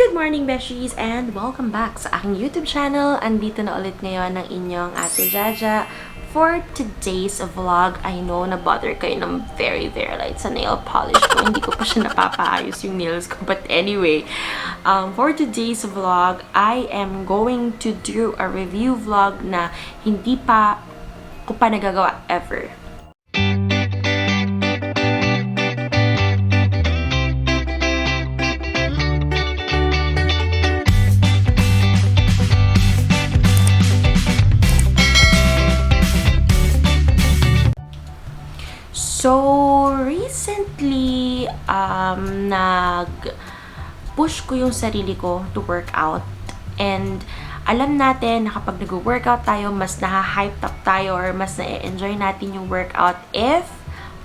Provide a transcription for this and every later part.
Good morning, Beshies! And welcome back sa aking YouTube channel. Andito na ulit ngayon ng inyong Ate Jaja. For today's vlog, I know na bother kayo ng very light sa nail polish ko. Hindi ko pa siya napapaayos yung nails ko. But anyway, for today's vlog, I am going to do a review vlog na hindi pa ko pa nagagawa ever. So, recently, nag-push ko yung sarili ko to work out. And alam natin na kapag nag-workout tayo, mas naha-hyped up tayo or mas na-enjoy natin yung workout if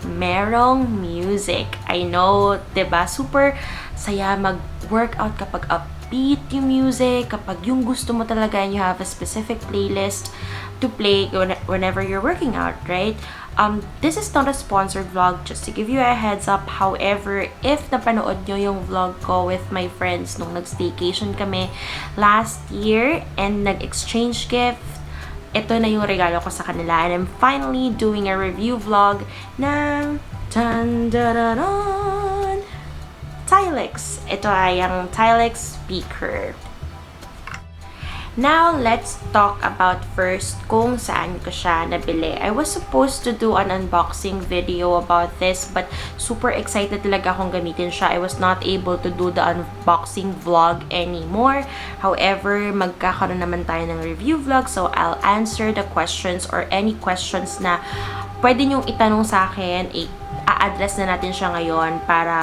merong music. I know, diba? Super saya mag-workout kapag upbeat yung music, kapag yung gusto mo talaga and you have a specific playlist to play whenever you're working out, right? This is not a sponsored vlog, just to give you a heads up. However, if napanood nyo yung vlog ko with my friends nung nag-staycation kami last year and nag-exchange gift, ito na yung regalo ko sa kanila. And I'm finally doing a review vlog ng Tylex. Ito ay ang Tylex speaker. Now, let's talk about first kung saan ko siya nabili. I was supposed to do an unboxing video about this, but super excited talaga akong gamitin siya. I was not able to do the unboxing vlog anymore. However, magkakaroon naman tayo ng review vlog, so I'll answer the questions or any questions na pwede nyong itanong sa akin. I-address na natin siya ngayon para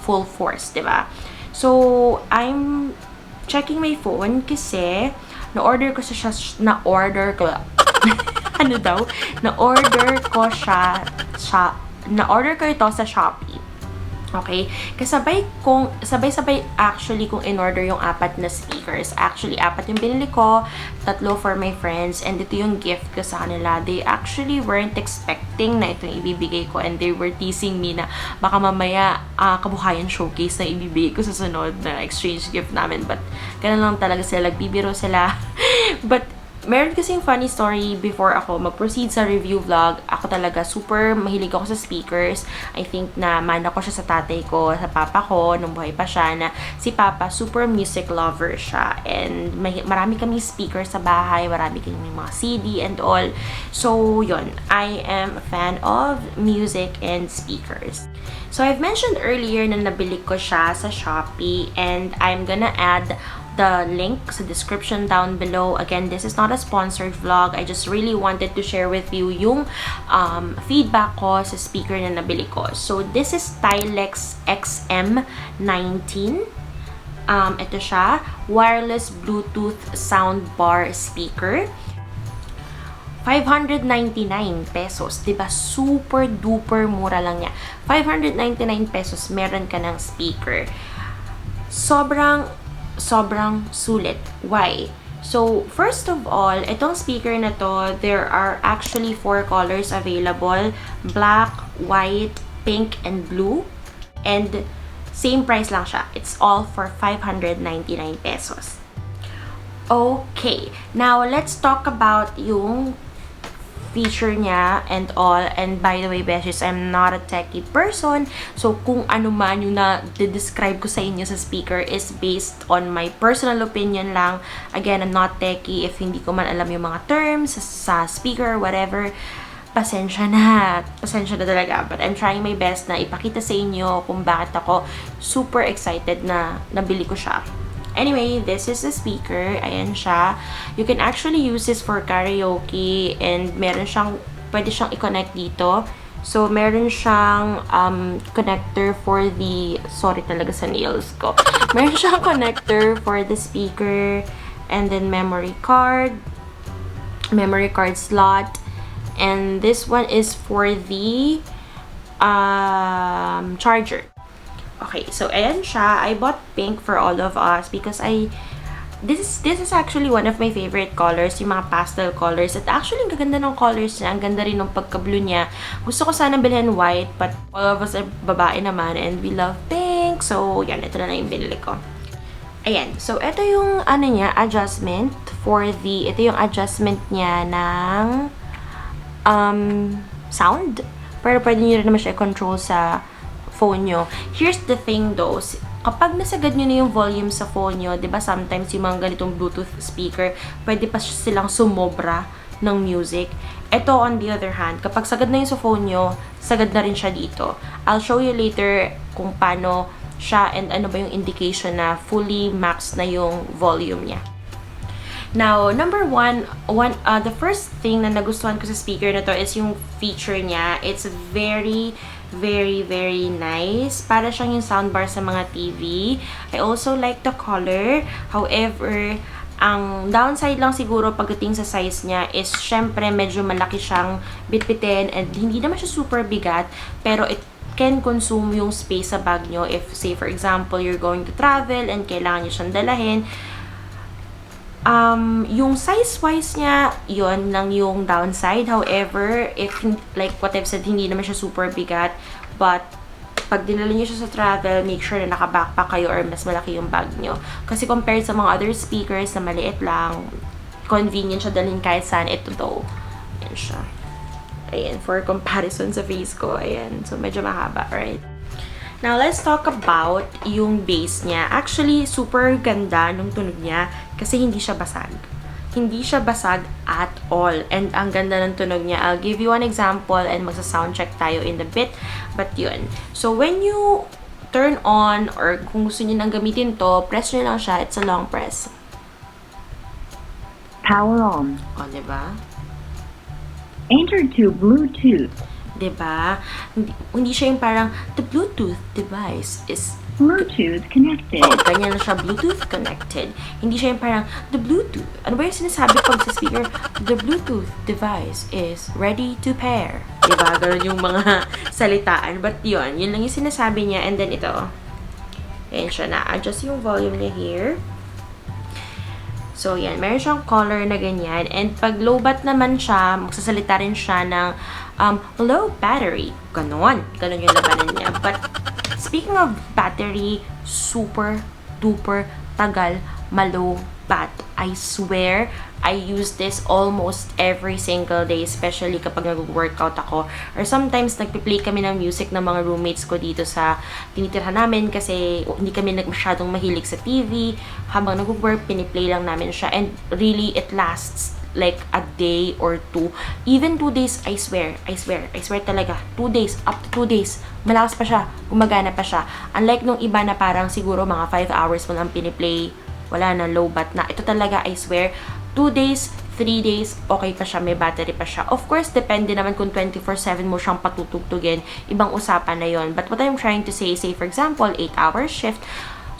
full force, diba? So, I'm checking my phone kasi na-order ko ito sa Shopee. Okay? Kasabay sabay actually kung in-order yung 4 na speakers. Actually, 4 yung binili ko, 3 for my friends, and ito yung gift ko sa kanila. They actually weren't expecting na itong ibibigay ko, and they were teasing me na baka mamaya kabuhayan showcase na ibibigay ko sa sunod na exchange gift namin. But ganun lang talaga sila, nagbibiro sila. But meron kasing funny story before ako mag-proceed sa review vlog. Ako talaga super mahilig ako sa speakers. I think na mana ko siya sa tatay ko, sa papa ko, nung buhay pa siya, na si papa super music lover siya. And marami kaming speakers sa bahay, marami kaming mga CD and all. So, yun. I am a fan of music and speakers. So, I've mentioned earlier na nabili ko siya sa Shopee, and I'm gonna add the link sa description down below. Again, this is not a sponsored vlog. I just really wanted to share with you yung feedback ko sa speaker na nabili ko. So, this is Tylex Xm19. Ito siya, wireless Bluetooth soundbar speaker. 599 pesos. Diba? Super duper mura lang niya. 599 pesos, meron ka ng speaker. Sobrang sulit. Why? So, first of all, itong speaker na to, there are actually 4 colors available. Black, white, pink, and blue. And same price lang siya. It's all for 599 pesos. Okay. Now, let's talk about yung feature niya and all. And by the way, besties, I'm not a techie person. So, kung ano man yung na-describe ko sa inyo sa speaker is based on my personal opinion lang. Again, I'm not techie. If hindi ko man alam yung mga terms sa speaker, whatever, pasensya na talaga. But I'm trying my best na ipakita sa inyo kung bakit ako super excited na nabili ko siya. Anyway, this is the speaker. Ayan siya. You can actually use this for karaoke, and pwede siyang i-connect dito. So, meron siyang connector for the, sorry talaga sa nails ko. Meron siyang connector for the speaker, and then memory card slot, and this one is for the charger. Okay, so ayan siya. I bought pink for all of us because this is actually one of my favorite colors, yung mga pastel colors. At actually, ang gaganda ng colors niya. Ang ganda rin ng pagka-blue niya. Gusto ko sana bilhin white, but all of us are babae naman and we love pink. So, yan, ito na yung binili ko. Ayan. So, ito yung, ano niya, adjustment ito yung adjustment niya ng, sound. Pero pwede nyo rin naman siya i-control sa phone nyo. Here's the thing though. Kapag nasagad nyo na yung volume sa phone nyo, di ba sometimes yung mga ganitong Bluetooth speaker, pwede pa silang sumobra ng music. Ito, on the other hand, kapag sagad na yung sa phone nyo, sagad na rin siya dito. I'll show you later kung paano siya and ano ba yung indication na fully max na yung volume niya. Now, number one, the first thing na nagustuhan ko sa speaker na to is yung feature niya. It's very, very, very nice. Para siyang yung soundbar sa mga TV. I also like the color. However, ang downside lang siguro pagdating sa size niya is syempre medyo malaki siyang bitbitin and hindi naman siya super bigat, pero it can consume yung space sa bag nyo if, say, for example, you're going to travel and kailangan nyo siyang dalahin. Yung size-wise niya, yon lang yung downside. However, if, like what I've said, hindi naman siya super bigat, but pag dinala nyo siya sa travel, make sure na naka-backpack kayo or mas malaki yung bag nyo. Kasi compared sa mga other speakers na maliit lang, convenient siya dalhin kahit saan. Ito daw. Yan siya. Ayan, for comparison sa face ko. Ayan. So, medyo mahaba, right? Now, let's talk about yung bass niya. Actually, super ganda nung tunog niya kasi hindi siya basag. Hindi siya basag at all. And ang ganda ng tunog niya. I'll give you an example and magsa-sound check tayo in a bit. But yun. So, when you turn on or kung gusto niyo nang gamitin to, press nyo lang siya. It's a long press. Power on. O, diba? Enter to Bluetooth. Diba? Hindi siya yung parang, the Bluetooth device is Bluetooth connected. Oh, ganyan na siya, Bluetooth connected. Hindi siya yung parang, the Bluetooth. Ano ba yung sinasabi pag sa speaker? The Bluetooth device is ready to pair. Diba? Ganun yung mga salitaan. But yun lang yung sinasabi niya. And then ito. Ayan siya na. Adjust yung volume niya here. So, yan. Meron siyang color na ganyan. And pag low bat naman siya, magsasalita rin siya ng low battery. Ganon. Ganon yung labanan niya. But, speaking of battery, super duper tagal malo bat. I swear, I use this almost every single day, especially kapag nag-workout ako. Or sometimes, nagpi-play kami ng music ng mga roommates ko dito sa tinitirhan namin kasi hindi kami masyadong mahilig sa TV. Habang nag-work, piniplay lang namin siya. And really, it lasts like a day or two. Even 2 days, I swear talaga. 2 days, up to 2 days. Malakas pa siya, gumagana pa siya. Unlike nung iba na parang siguro mga 5 hours mo lang piniplay, wala na, low bat na. Ito talaga, I swear, 2 days, 3 days, okay pa siya, may battery pa siya. Of course, depende naman kung 24/7 mo siyang patutugtugin. Ibang usapan na yon. But what I'm trying to say, for example, 8-hour shift,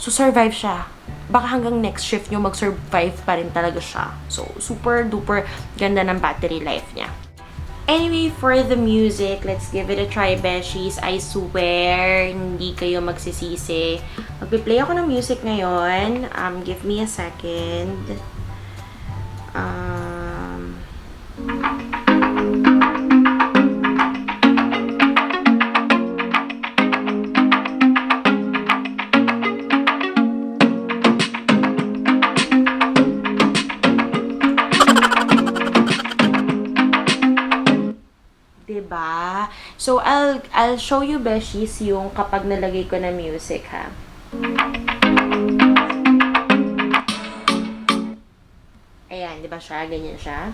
so survive siya. Baka hanggang next shift nyo, mag-survive pa rin talaga siya. So, super duper ganda ng battery life niya. Anyway, for the music, let's give it a try, beshies. I swear, hindi kayo magsisisi. Magpi-play ako ng music ngayon. Give me a second. Diba? So, I'll show you, beshies, yung kapag nalagay ko na music, ha? Ayan, diba siya? Ganyan siya.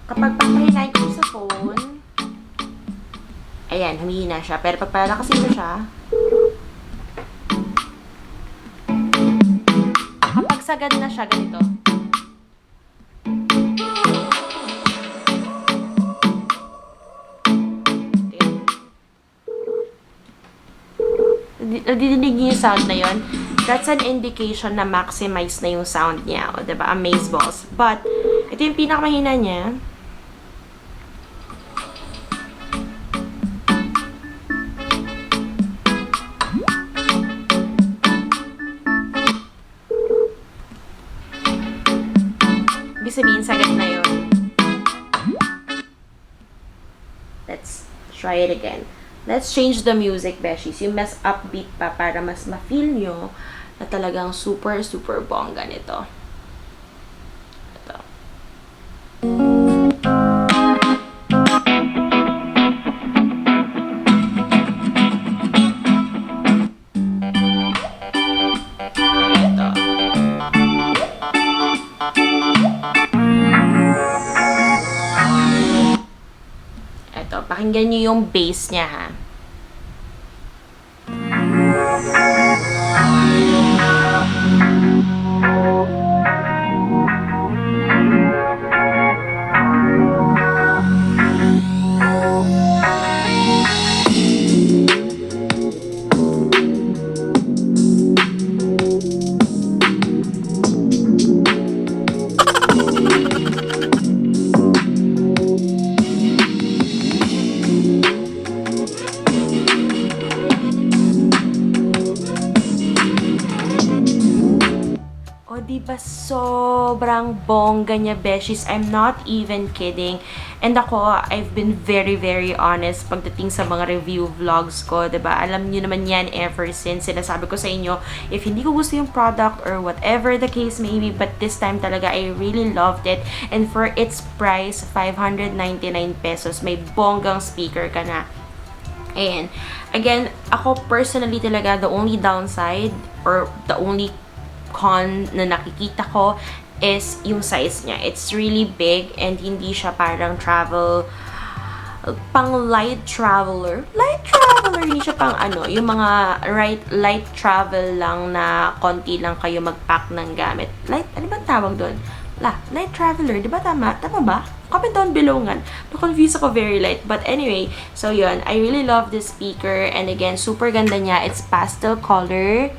Kapag papahinayin ko sa phone, ayan, humihina siya. Pero pag palakasin ko siya, kapag sagad na siya, ganito. Nadidinig niyo yung sound na yun? That's an indication na maximize na yung sound niya. O, diba? Amazeballs. But, ito yung pinakamahina niya. Ibig sabihin, sagad na yun. Let's try it again. Let's change the music, beshies. Yung mas upbeat pa para mas ma-feel nyo na talagang super, super bongga nito. Ito. Ito, pakinggan nyo yung bass niya, ha. Diba sobrang bongga niya, beshies? I'm not even kidding. And ako, I've been very, very honest pagdating sa mga review vlogs ko, diba? Alam niyo naman yan ever since. Sinasabi ko sa inyo, if hindi ko gusto yung product or whatever the case may be, but this time talaga, I really loved it. And for its price, 599 pesos, may bonggang speaker ka na. And again, ako personally talaga, the only downside or the only con na nakikita ko is yung size niya. It's really big and hindi siya parang pang light traveler. Light traveler, hindi siya pang yung mga light travel lang na konti lang kayo mag-pack ng gamit. Light, ano ba tawag doon? Light traveler, di ba tama? Tama ba? Comment down below nga. Na-confuse ako, very light. But anyway, so yun. I really love this speaker. And again, super ganda niya. It's pastel color.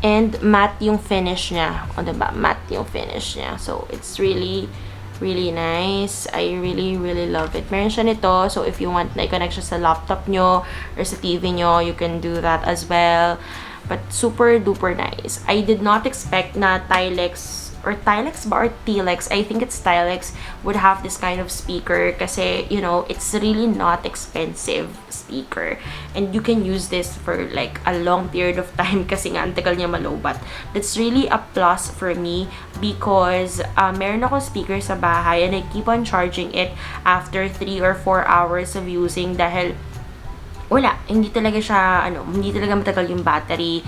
And matte yung finish niya. O, diba? Matte yung finish niya. So, it's really, really nice. I really, really love it. Meron siya nito. So, if you want na i-connect siya sa laptop nyo or sa TV nyo, you can do that as well. But super duper nice. I did not expect na Tylex or Tylex ba or Tylex, I think it's Tylex, would have this kind of speaker kasi, you know, it's really not expensive speaker. And you can use this for like a long period of time kasi nga ang tagal niya malobat. That's really a plus for me because meron akong speaker sa bahay and I keep on charging it after 3 or 4 hours of using dahil wala, hindi talaga siya, hindi talaga matagal yung battery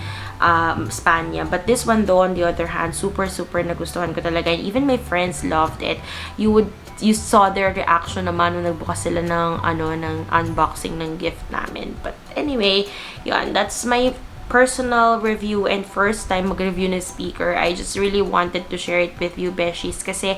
span niya. But this one though, on the other hand, super, super nagustuhan ko talaga. And even my friends loved it. You saw their reaction naman nung nagbukas sila ng, ng unboxing ng gift namin. But anyway, yun, that's my personal review and first time mag-review ng speaker. I just really wanted to share it with you, beshies, kasi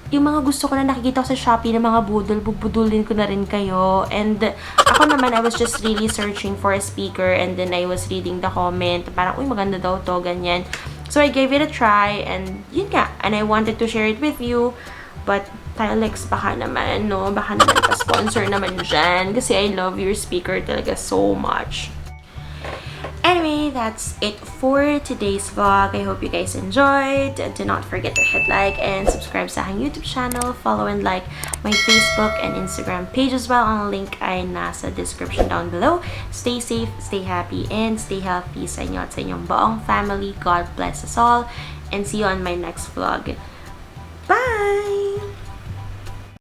yung mga gusto ko na nakikita ko sa Shopee ng mga budol, bubudulin ko na rin kayo. And ako naman, I was just really searching for a speaker and then I was reading the comment. Parang, uy, maganda daw to, ganyan. So, I gave it a try and yun nga. And I wanted to share it with you. But, Tylex, baka naman, no? Baka naman pa-sponsor naman dyan. Kasi I love your speaker talaga so much. Anyway, that's it for today's vlog. I hope you guys enjoyed. Do not forget to hit like and subscribe sa aking YouTube channel. Follow and like my Facebook and Instagram page as well. Ang link ay nasa description down below. Stay safe, stay happy, and stay healthy sa inyo at sa inyong buong family. God bless us all. And see you on my next vlog.